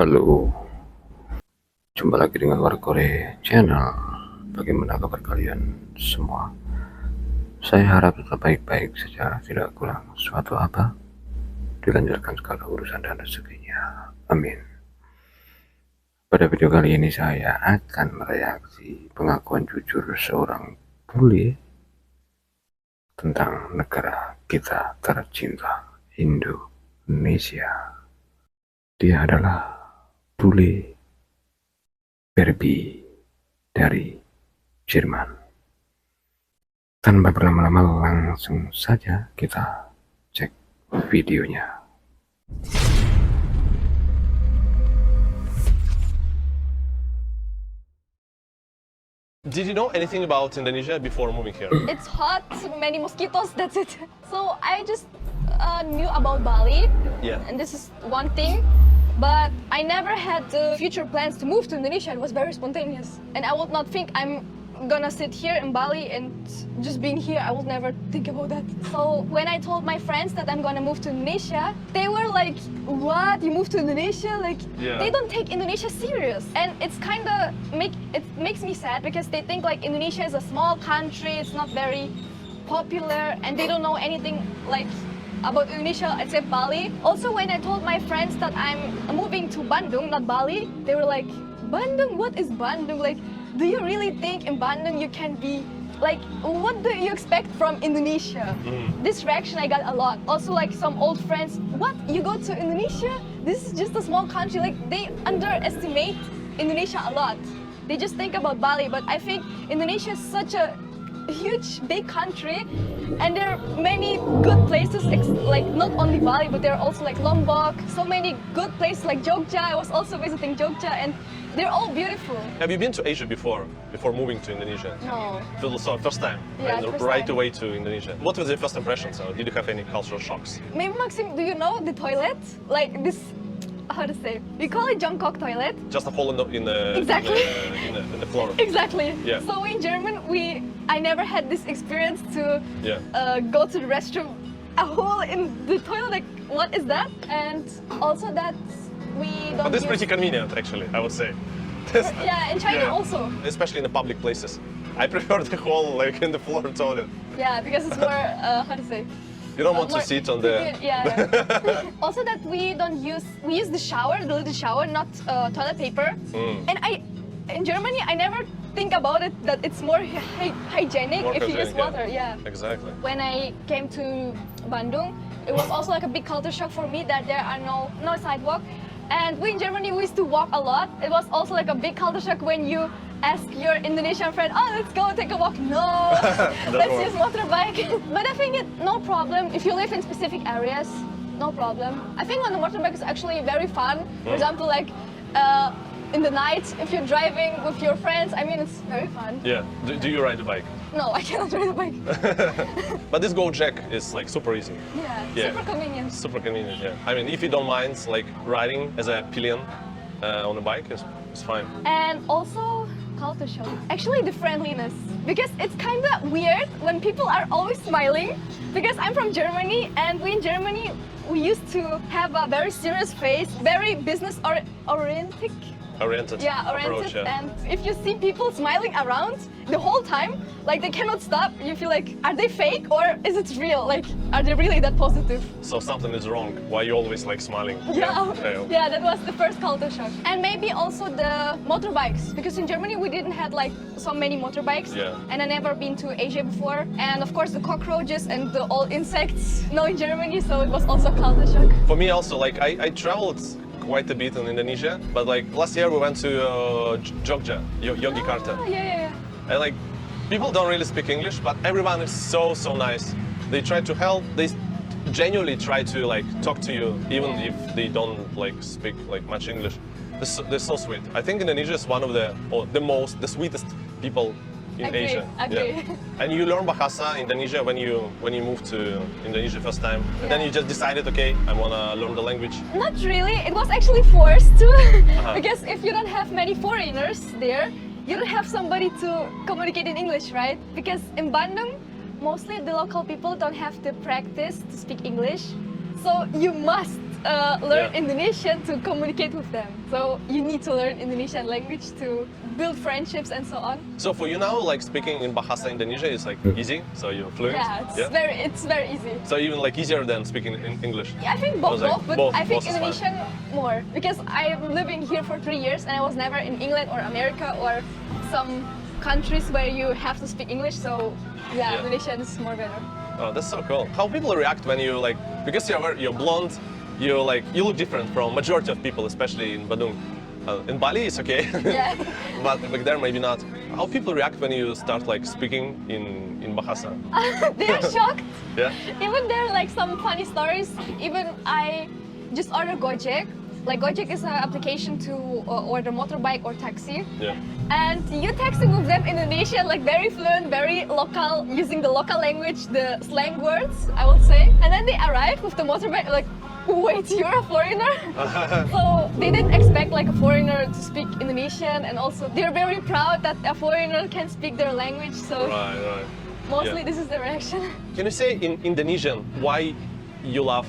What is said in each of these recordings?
Halo, jumpa lagi dengan warkore channel. Bagaimana kabar kalian semua? Saya harap tetap baik-baik saja, tidak kurang suatu apa. Dilancarkan segala urusan dan rezekinya, amin. Pada video kali ini saya akan mereaksi pengakuan jujur seorang bule tentang negara kita tercinta, Indonesia. Dia adalah BULE BARBIE dari Jerman. Tanpa berlama-lama, langsung saja kita cek videonya. Did you know anything about Indonesia before moving here? It's hot, many mosquitoes, that's it. So I just knew about Bali, Yeah. and this is one thing. But I never had future plans to move to Indonesia. It was very spontaneous. And I would not think I'm gonna sit here in Bali and just being here, I would never think about that. So when I told my friends that I'm gonna move to Indonesia, they were like, what, you move to Indonesia? Like, Yeah. They don't take Indonesia serious. And it's kinda, it makes me sad because they think like Indonesia is a small country, it's not very popular, and they don't know anything like about Indonesia except Bali. Also, when I told my friends that I'm moving to Bandung, not Bali, they were like, Bandung? What is Bandung? Like, do you really think in Bandung you can be, like, what do you expect from Indonesia? This reaction I got a lot. Also, like, some old friends, what, you go to Indonesia? This is just a small country. Like, they underestimate Indonesia a lot. They just think about Bali, but I think Indonesia is such a huge, big country, and there are many good places, like not only Bali, but there are also like Lombok, so many good places like Jogja. I was also visiting Jogja, and they're all beautiful. Have you been to Asia before moving to Indonesia? No. So first time, Yeah, and first right time. away to Indonesia. What was your first impression? So did you have any cultural shocks? Maybe Maxim, do you know the toilet? Like this, how to say? We call it Jungkook toilet. Just a hole in the Exactly. in the floor. Exactly. Yeah. So in German, I never had this experience to Yeah. go to the restroom, a hole in the toilet. Like, what is that? And also that we don't. But this is use- pretty convenient, actually, I would say. Yeah, in China Yeah. also. Especially in the public places. I prefer the hole like in the floor toilet. Yeah, because it's more, how to say? You don't want to more- sit on the. Yeah. Also that we use the shower, the little shower, not toilet paper. And in Germany, I never think about it that it's more hygienic More if you use hygienic, water. Yeah. Exactly. When I came to Bandung, it was also like a big culture shock for me that there are no sidewalk. And we in Germany, we used to walk a lot. It was also like a big culture shock when you ask your Indonesian friend, oh, let's go take a walk. No, let's use motorbike. But I think no problem if you live in specific areas, no problem. I think on the motorbike is actually very fun. For example, like in the night, if you're driving with your friends, I mean, it's very fun. Yeah. Do you ride a bike? No, I cannot ride a bike. But this Go Jack is like super easy. Yeah, super convenient. Super convenient, yeah. I mean, if you don't mind like riding as a pillion on a bike, it's fine. And also culture shock. Actually, the friendliness. Because it's kind of weird when people are always smiling. Because I'm from Germany, and we in Germany, we used to have a very serious face, very business-oriented. Oriented Oriented. approach, yeah. And if you see people smiling around the whole time, like they cannot stop, you feel like, are they fake or is it real? Like, are they really that positive? So something is wrong. Why you always like smiling? Yeah, that was the first culture shock. And maybe also the motorbikes, because in Germany we didn't have like so many motorbikes. Yeah. And I never been to Asia before. And of course the cockroaches and the all insects, no, in Germany, so it was also culture shock. For me also, like I traveled quite a bit in Indonesia, but like last year we went to Jogja, Yogyakarta. Oh, yeah. And like people don't really speak English, but everyone is so nice. They try to help. They genuinely try to like talk to you, even if they don't like speak like much English. They're so sweet. I think Indonesia is one of the sweetest people in Agree, Asia. agree. Yeah. And you learn Bahasa Indonesia when you moved to Indonesia first time. And then Yeah. you just decided, okay, I wanna learn the language. Not really, it was actually forced to. Because if you don't have many foreigners there, you don't have somebody to communicate in English, right? Because in Bandung, mostly the local people don't have the practice to speak English. So you must learn Indonesian to communicate with them. So you need to learn Indonesian language to build friendships and so on. So for you now, like speaking in Bahasa Indonesia is like easy, so you're fluent? Yeah, it's very easy. So even like easier than speaking in English? Yeah, I think both, like, but both, I think both is Indonesian more because I'm living here for 3 years and I was never in England or America or some countries where you have to speak English. So yeah. Indonesian is more better. Oh, that's so cool. How people react when you like, because you're blonde, you look different from majority of people, especially in Bandung. In Bali, it's okay, Yeah. but back there maybe not. How people react when you start like speaking in Bahasa? They're shocked. Yeah. Even there are like some funny stories. Even I just ordered Gojek. Like Gojek is an application to order motorbike or taxi. Yeah. And you texting with them in Indonesian, like very fluent, very local, using the local language, the slang words, I would say. And then they arrive with the motorbike, like, wait, you're a foreigner? So they didn't expect like a foreigner to speak Indonesian, and also they're very proud that a foreigner can speak their language. So Right. mostly this is the reaction. Can you say in Indonesian why you love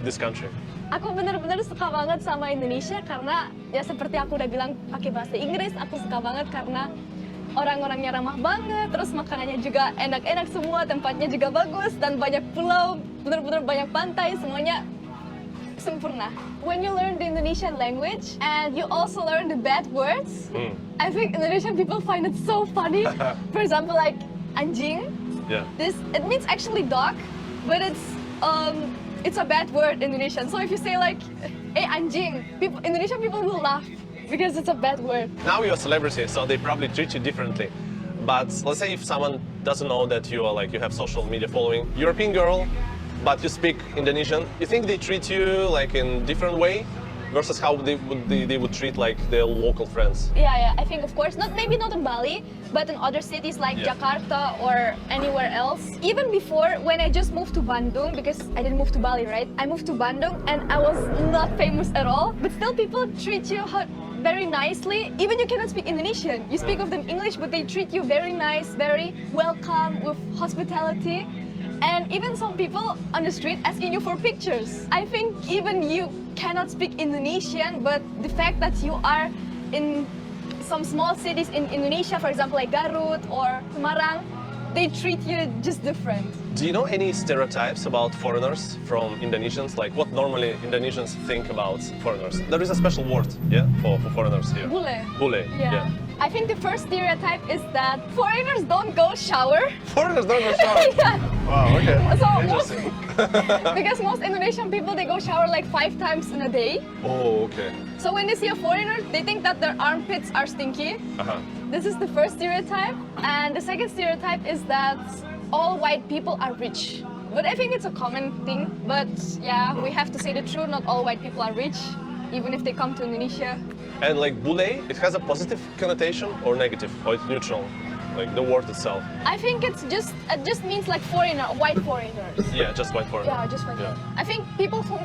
this country? Aku bener-bener suka banget sama Indonesia karena ya seperti aku udah bilang pakai bahasa Inggris, aku suka banget karena orang-orangnya ramah banget, terus makanannya juga enak-enak semua, tempatnya juga bagus dan banyak pulau, bener-bener banyak pantai, semuanya sempurna. When you learn the Indonesian language and you also learn the bad words, I think Indonesian people find it so funny. For example, like anjing. Yeah. It means actually dog, but it's a bad word in Indonesian. So if you say like, "Hey anjing," Indonesian people will laugh because it's a bad word. Now you're a celebrity, so they probably treat you differently. But let's say if someone doesn't know that you are like you have social media following, European girl, but you speak Indonesian, you think they treat you like in different way versus how they would treat like their local friends? Yeah, I think of course maybe not in Bali, but in other cities like Jakarta or anywhere else. Even before, when I just moved to Bandung, because I didn't move to Bali, right? I moved to Bandung and I was not famous at all, but still people treat you very nicely. Even you cannot speak Indonesian, you speak of them English, but they treat you very nice, very welcome, with hospitality. And even some people on the street asking you for pictures. I think even you cannot speak Indonesian, but the fact that you are in some small cities in Indonesia, for example like Garut or Semarang, they treat you just different. Do you know any stereotypes about foreigners from Indonesians? Like what normally Indonesians think about foreigners? There is a special word, yeah, for foreigners here. Bule. Bule. Yeah. I think the first stereotype is that foreigners don't go shower. Foreigners don't go shower. Yeah. Wow. Okay. So Interesting. because most Indonesian people, they go shower like 5 times in a day. Oh, okay. So when they see a foreigner, they think that their armpits are stinky. This is the first stereotype. And the second stereotype is that all white people are rich. But I think it's a common thing. But yeah, we have to say the truth, not all white people are rich, even if they come to Indonesia. And like bule, it has a positive connotation or negative, or it's neutral, like the word itself. I think it just means like foreigner, white foreigners. Yeah, just white foreigner. Yeah, just white. I think people from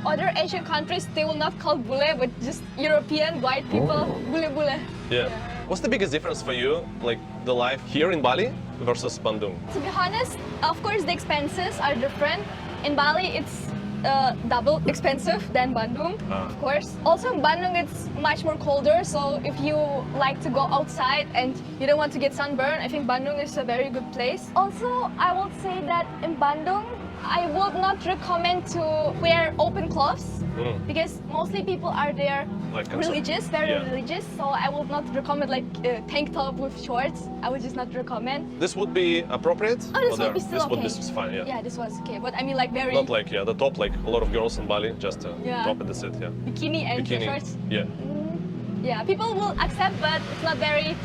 other Asian countries, they will not call bule, but just European white people, bule. Yeah. What's the biggest difference for you, like the life here in Bali versus Bandung? To be honest, of course the expenses are different. In Bali, it's double expensive than Bandung, of course. Also in Bandung, it's much more colder, so if you like to go outside and you don't want to get sunburned, I think Bandung is a very good place. Also, I would say that in Bandung, I would not recommend to wear open clothes because mostly people are there Like religious, very religious, so I would not recommend like tank top with shorts. I would just not recommend. This would be appropriate? Oh, this would be still okay. This is fine, yeah. Yeah, this was okay, but I mean like very... Not like, the top, like a lot of girls in Bali, just top and that's it, yeah. Bikini and shorts. Yeah. Yeah, people will accept, but it's not very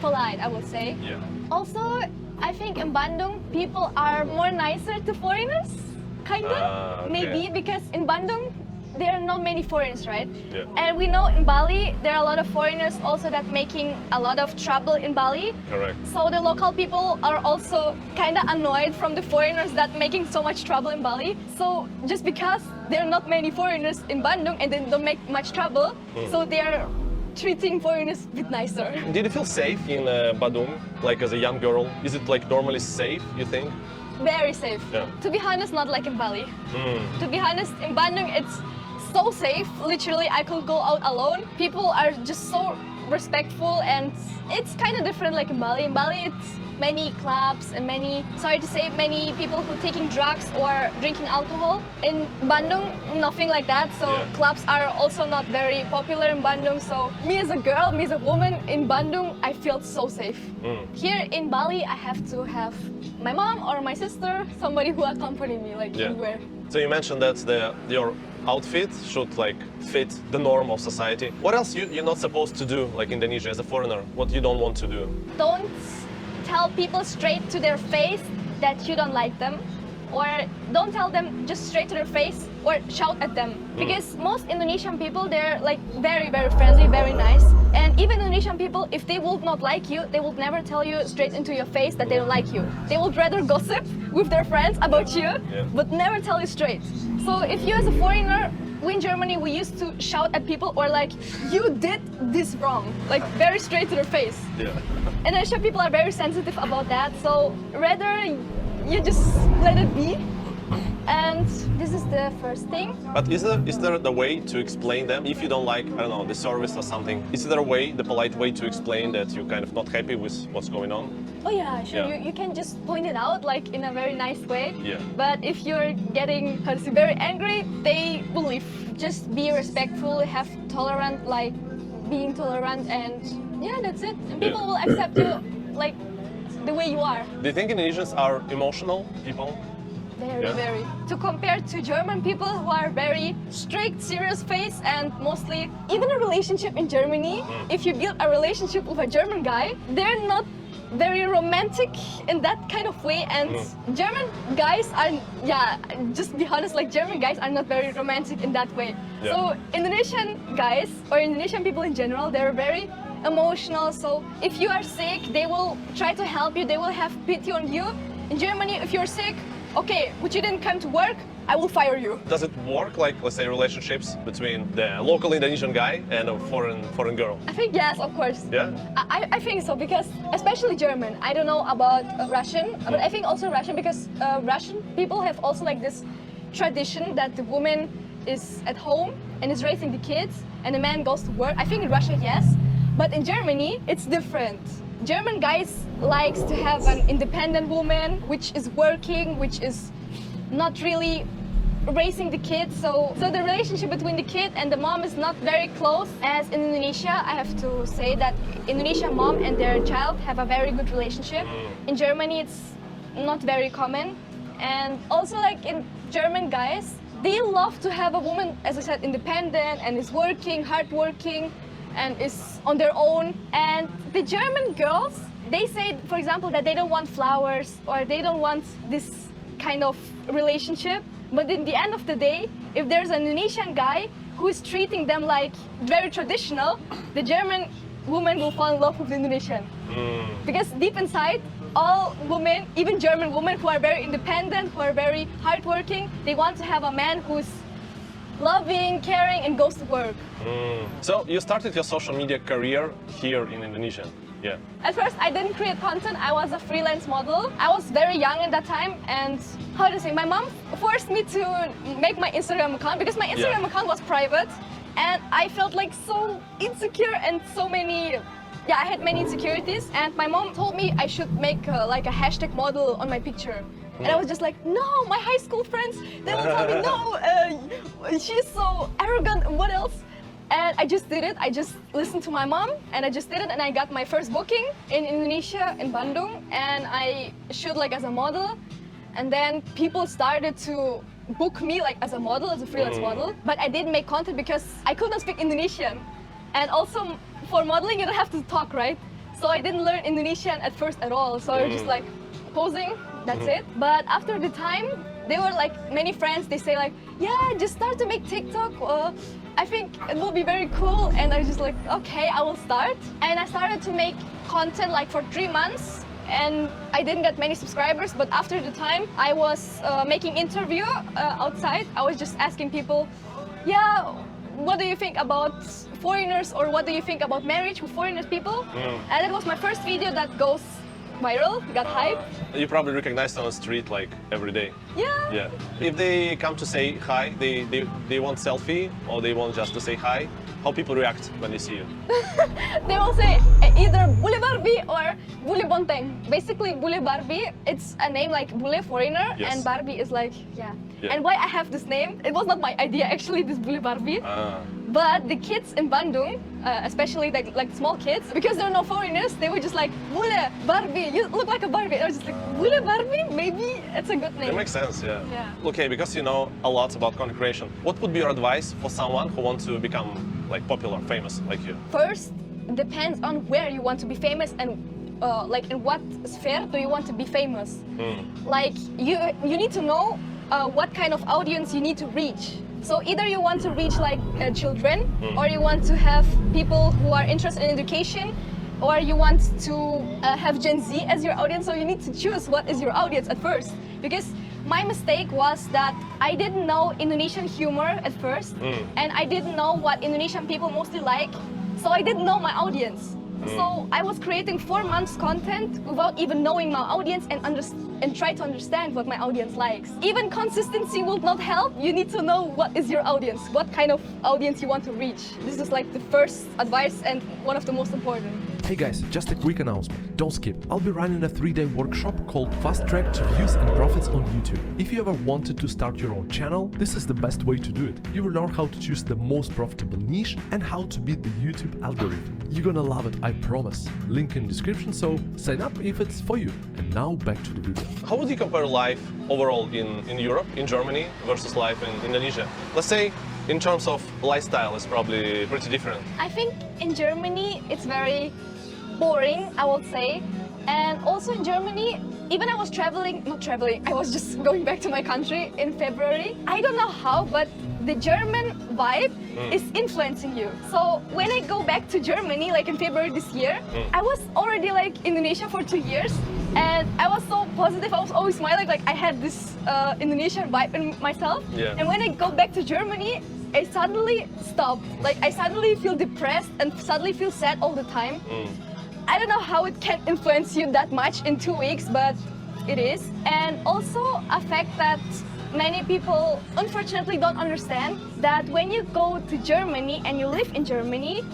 polite, I would say. Yeah. Also, I think in Bandung, people are more nicer to foreigners, kind of, maybe, because in Bandung, there are not many foreigners, right? Yeah. And we know in Bali, there are a lot of foreigners also that making a lot of trouble in Bali. Correct. So the local people are also kind of annoyed from the foreigners that making so much trouble in Bali. So just because there are not many foreigners in Bandung and they don't make much trouble, so they are treating foreigners a bit nicer. Did you feel safe in Bandung, like as a young girl? Is it like normally safe, you think? very safe. Yeah. To be honest, not like in Bali. To be honest, in Bandung, it's so safe. Literally, I could go out alone. People are just so respectful, and it's kind of different like in Bali. In Bali, it's many clubs and many, sorry to say, many people who are taking drugs or drinking alcohol. In Bandung, nothing like that. So clubs are also not very popular in Bandung. So me as a girl, me as a woman in Bandung, I feel so safe. Here in Bali, I have to have my mom or my sister, somebody who accompany me like everywhere. So you mentioned that your outfit should like fit the norm of society. What else you're not supposed to do like Indonesia as a foreigner? What you don't want to do? Don't tell people straight to their face that you don't like them, or don't tell them just straight to their face or shout at them. Because most Indonesian people, they're like very, very friendly, very nice. And even Indonesian people, if they would not like you, they will never tell you straight into your face that they don't like you. They would rather gossip with their friends about you, but never tell you straight. So if you as a foreigner, we in Germany, we used to shout at people or like, you did this wrong, like very straight to their face. And I'm sure people are very sensitive about that, so rather you just let it be. And this is the first thing. But is there the way to explain them if you don't like, I don't know, the service or something? Is there a way, the polite way to explain that you're kind of not happy with what's going on? Oh yeah, sure. You can just point it out like in a very nice way. Yeah. But if you're getting, how to say, very angry, they will leave. Just be respectful, have tolerant, like being tolerant, and yeah, that's it. And people will accept you like the way you are. Do you think Indonesians are emotional people? Very, very. To compare to German people who are very strict, serious face, and mostly, even a relationship in Germany, if you build a relationship with a German guy, they're not very romantic in that kind of way, and German guys are, just be honest, like German guys are not very romantic in that way. So Indonesian guys, or Indonesian people in general, they're very emotional. So if you are sick, they will try to help you, they will have pity on you. In Germany, if you're sick, okay, but you didn't come to work, I will fire you. Does it work like, let's say, relationships between the local Indonesian guy and a foreign girl? I think yes, of course. Yeah? I think so, because especially German. I don't know about Russian, but I think also Russian, because Russian people have also like this tradition that the woman is at home and is raising the kids and the man goes to work. I think in Russia, yes, but in Germany, it's different. German guys likes to have an independent woman which is working, which is not really raising the kids. So the relationship between the kid and the mom is not very close. As in Indonesia, I have to say that Indonesian mom and their child have a very good relationship. In Germany, it's not very common. And also like in German guys, they love to have a woman, as I said, independent and is working, hardworking, and is on their own. And the German girls, they say, for example, that they don't want flowers or they don't want this kind of relationship. But in the end of the day, if there's an Indonesian guy who is treating them like very traditional, the German woman will fall in love with the Indonesian. Because deep inside, all women, even German women who are very independent, who are very hardworking, they want to have a man who's loving, caring, and goes to work. So you started your social media career here in Indonesia. Yeah. At first, I didn't create content. I was a freelance model. I was very young at that time, and how to say, my mom forced me to make my Instagram account because my Instagram account was private, and I felt like so insecure and so many. I had many insecurities, and my mom told me I should make like a hashtag model on my picture. And I was just like, no, my high school friends, they will tell me, no, she's so arrogant, what else? And I just did it. I just listened to my mom, and I just did it, and I got my first booking in Indonesia, in Bandung, and I shoot like as a model. And then people started to book me like as a model, as a freelance model. But I didn't make content because I couldn't speak Indonesian. And also, for modeling, you don't have to talk, right? So I didn't learn Indonesian at first at all. So I was just like posing, that's it. But after the time, they were like, many friends, they say like, yeah, just start to make TikTok. I think it will be very cool. And I was just like, okay, I will start. And I started to make content like for 3 months. And I didn't get many subscribers, but after the time, I was making interview outside. I was just asking people, yeah, what do you think about foreigners, or what do you think about marriage with foreigners people? And it was my first video that goes viral, got hype. You probably recognize them on the street like every day. Yeah. Yeah. If they come to say hi, they want selfie or they want just to say hi, how people react when they see you? They will say either Bule Barbie or Bule Bonteng. Basically, Bule Barbie, it's a name like Bule foreigner, Yes. and Barbie is like, yeah. Yeah. And why I have this name, it was not my idea actually, this Bule Barbie. But the kids in Bandung, especially like small kids, because there are no foreigners, they were just like, Bule Barbie, you look like a Barbie. I was just like, Bule Barbie, maybe it's a good name. It makes sense, yeah. Yeah. Okay, because you know a lot about content creation, what would be your advice for someone who wants to become like popular, famous like you? First, depends on where you want to be famous and like in what sphere do you want to be famous. Like you need to know what kind of audience you need to reach. So either you want to reach like children, or you want to have people who are interested in education, or you want to have Gen Z as your audience. So you need to choose what is your audience at first. Because my mistake was that I didn't know Indonesian humor at first, and I didn't know what Indonesian people mostly like. So I didn't know my audience. So I was creating 4 months content without even knowing my audience and try to understand what my audience likes. Even consistency will not help. You need to know what is your audience, what kind of audience you want to reach. This is like the first advice and one of the most important. Hey guys, just a quick announcement. Don't skip. I'll be running a 3-day workshop called Fast Track to Views and Profits on YouTube. If you ever wanted to start your own channel, this is the best way to do it. You will learn how to choose the most profitable niche and how to beat the YouTube algorithm. You're gonna love it, I promise. Link in description, so sign up if it's for you. And now back to the video. How would you compare life overall in Europe, in Germany, versus life in Indonesia? Let's say in terms of lifestyle, it's probably pretty different. I think in Germany it's very boring, I would say. And also in Germany, even I was I was just going back to my country in February. I don't know how, but the German vibe is influencing you. So when I go back to Germany, like in February this year, I was already like Indonesia for 2 years. And I was so positive, I was always smiling, like I had this Indonesian vibe in myself. Yeah. And when I go back to Germany, I suddenly stop. Like I suddenly feel depressed and suddenly feel sad all the time. I don't know how it can influence you that much in 2 weeks, but it is. And also a fact that many people unfortunately don't understand that when you go to Germany and you live in Germany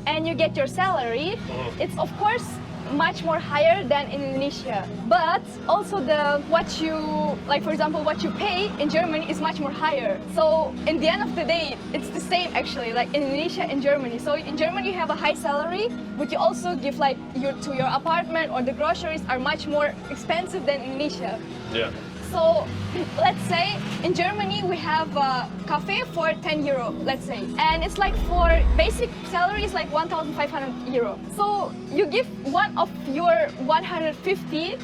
and you get your salary, it's of course much more higher than in Indonesia. But also for example, what you pay in Germany is much more higher. So in the end of the day, it's the same actually, like in Indonesia and Germany. So in Germany you have a high salary, but you also give like your apartment or the groceries are much more expensive than Indonesia. Yeah. So let's say in Germany we have a cafe for 10 euro, let's say, and it's like for basic salary is like 1,500 euro. So you give one of your 150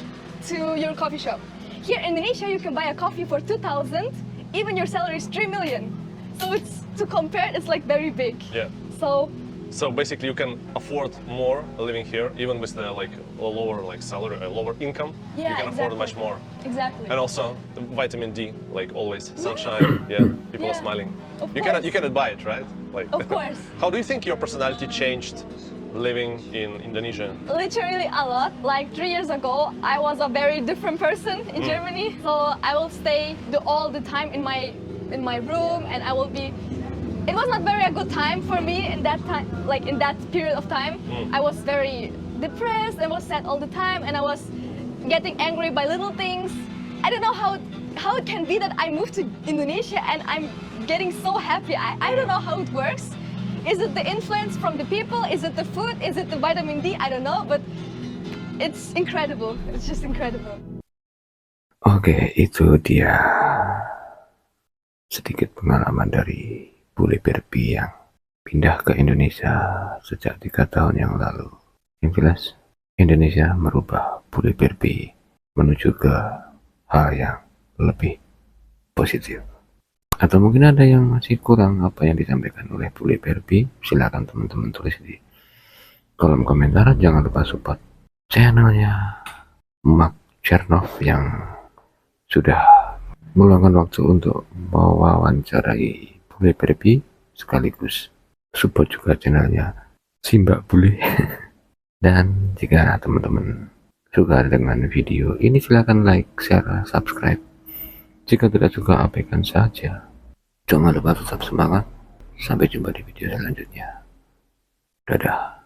to your coffee shop. Here in Indonesia you can buy a coffee for 2,000, even your salary is 3 million. So it's, to compare, it's like very big. Yeah. So basically you can afford more living here, even with the like a lower like salary, a lower income. Yeah, you can afford much more. Exactly. And also the vitamin D, like always, sunshine. Yeah, people are smiling. You cannot buy it, right? Like. Of course. How do you think your personality changed living in Indonesia? Literally a lot. Like 3 years ago, I was a very different person in Germany. So I will stay all the time in my room, and I will be. It was not very a good time for me in that time, like in that period of time. I was very depressed and was sad all the time, and I was getting angry by little things. I don't know how it can be that I moved to Indonesia and I'm getting so happy. I don't know how it works. Is it the influence from the people? Is it the food? Is it the vitamin D? I don't know, but it's incredible. It's just incredible. Oke, itu dia sedikit pengalaman dari Bule Barbie yang pindah ke Indonesia sejak 3 tahun yang lalu. Yang jelas, Indonesia merubah Bule Barbie menuju ke hal yang lebih positif. Atau mungkin ada yang masih kurang apa yang disampaikan oleh Bule Barbie, silakan teman-teman tulis di kolom komentar. Jangan lupa support channelnya Mak Chernov yang sudah meluangkan waktu untuk mewawancarai Bule Barbie, sekaligus support juga channelnya si Mbak Bule. Dan jika teman-teman suka dengan video ini, silahkan like, share, subscribe. Jika tidak suka, abaikan saja. Jangan lupa tetap semangat. Sampai jumpa di video selanjutnya. Dadah.